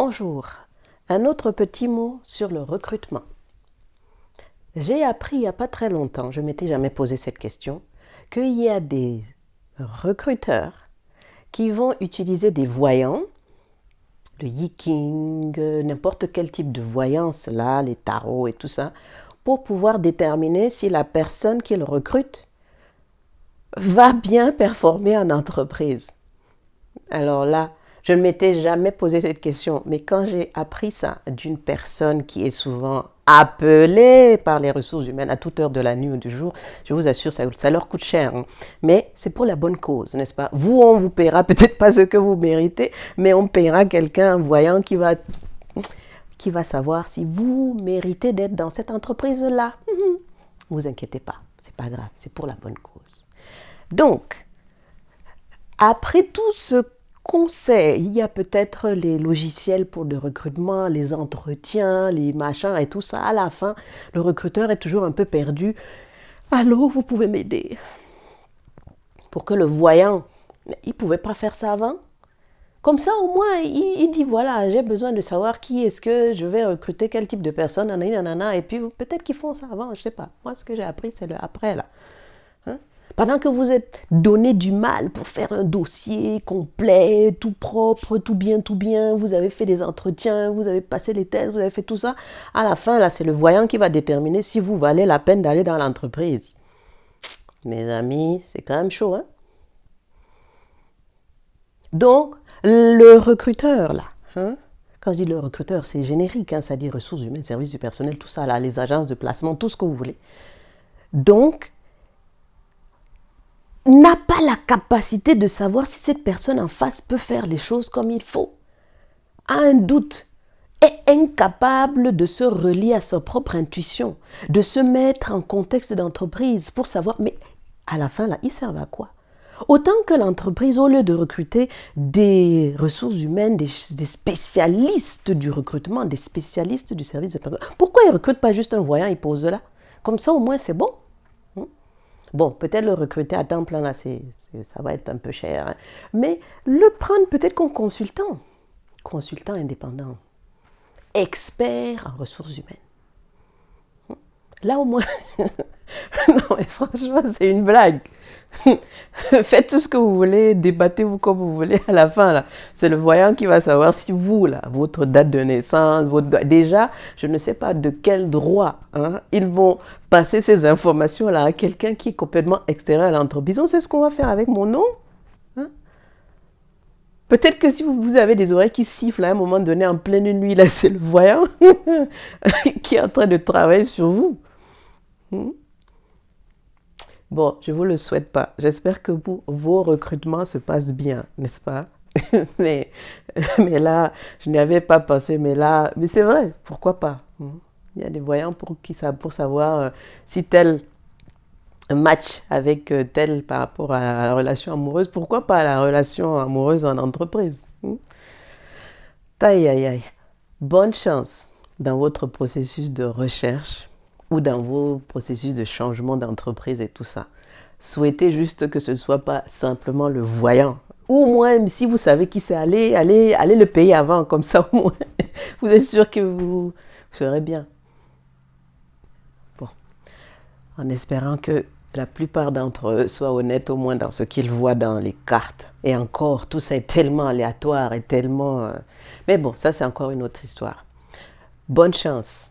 Bonjour, un autre petit mot sur le recrutement. J'ai appris il n'y a pas très longtemps, je ne m'étais jamais posé cette question, qu'il y a des recruteurs qui vont utiliser des voyants, le yiking, n'importe quel type de voyance, là, les tarots et tout ça, pour pouvoir déterminer si la personne qu'ils recrutent va bien performer en entreprise. Alors là, je ne m'étais jamais posé cette question, mais quand j'ai appris ça d'une personne qui est souvent appelée par les ressources humaines à toute heure de la nuit ou du jour, je vous assure, ça leur coûte cher. Hein. Mais c'est pour la bonne cause, n'est-ce pas? Vous, on vous paiera peut-être pas ce que vous méritez, mais on paiera quelqu'un voyant qui va savoir si vous méritez d'être dans cette entreprise-là. Vous inquiétez pas, c'est pas grave, c'est pour la bonne cause. Donc, après tout ce qu'on sait, il y a peut-être les logiciels pour le recrutement, les entretiens, les machins et tout ça. À la fin, le recruteur est toujours un peu perdu. Allô, vous pouvez m'aider? Pour que le voyant, il ne pouvait pas faire ça avant. Comme ça, au moins, il dit, voilà, j'ai besoin de savoir qui est-ce que je vais recruter, quel type de personne, nanana, et puis peut-être qu'ils font ça avant, je ne sais pas. Moi, ce que j'ai appris, c'est le après, là. Hein? Pendant que vous êtes donné du mal pour faire un dossier complet, tout propre, tout bien, vous avez fait des entretiens, vous avez passé les tests, vous avez fait tout ça, à la fin, là, c'est le voyant qui va déterminer si vous valez la peine d'aller dans l'entreprise. Mes amis, c'est quand même chaud, hein? Donc, le recruteur, là, hein? Quand je dis le recruteur, c'est générique, hein? Ça dit ressources humaines, services du personnel, tout ça, là, les agences de placement, tout ce que vous voulez. Donc, n'a pas la capacité de savoir si cette personne en face peut faire les choses comme il faut, a un doute, est incapable de se relier à sa propre intuition, de se mettre en contexte d'entreprise pour savoir, mais à la fin, là, ils servent à quoi? Autant que l'entreprise, au lieu de recruter des ressources humaines, des spécialistes du recrutement, des spécialistes du service de personnes, pourquoi ils ne recrutent pas juste un voyant, ils posent là? Comme ça, au moins, c'est bon. Bon, peut-être le recruter à temps plein, là, ça va être un peu cher. Hein. Mais le prendre peut-être comme consultant indépendant, expert en ressources humaines. Là, au moins, non, mais franchement, c'est une blague. Faites tout ce que vous voulez, débattez-vous comme vous voulez. À la fin, là, c'est le voyant qui va savoir si vous, là, votre date de naissance, déjà, je ne sais pas de quel droit, hein, ils vont passer ces informations-là à quelqu'un qui est complètement extérieur à l'entreprise. On sait ce qu'on va faire avec mon nom. Hein? Peut-être que si vous avez des oreilles qui sifflent à un moment donné en pleine nuit, là, c'est le voyant qui est en train de travailler sur vous. Bon, je ne vous le souhaite pas. J'espère que vos recrutements se passent bien, n'est-ce pas? mais, mais là, je n'y avais pas pensé, mais c'est vrai, pourquoi pas? Il y a des voyants pour savoir si tel match avec tel par rapport à la relation amoureuse, pourquoi pas la relation amoureuse en entreprise? Aïe, aïe, aïe. Bonne chance dans votre processus de recherche ou dans vos processus de changement d'entreprise et tout ça. Souhaitez juste que ce ne soit pas simplement le voyant. Ou au moins, si vous savez qui c'est, allez le payer avant, comme ça au moins, vous êtes sûr que vous ferez bien. Bon, en espérant que la plupart d'entre eux soient honnêtes au moins dans ce qu'ils voient dans les cartes. Et encore, tout ça est tellement aléatoire et tellement... Mais bon, ça c'est encore une autre histoire. Bonne chance.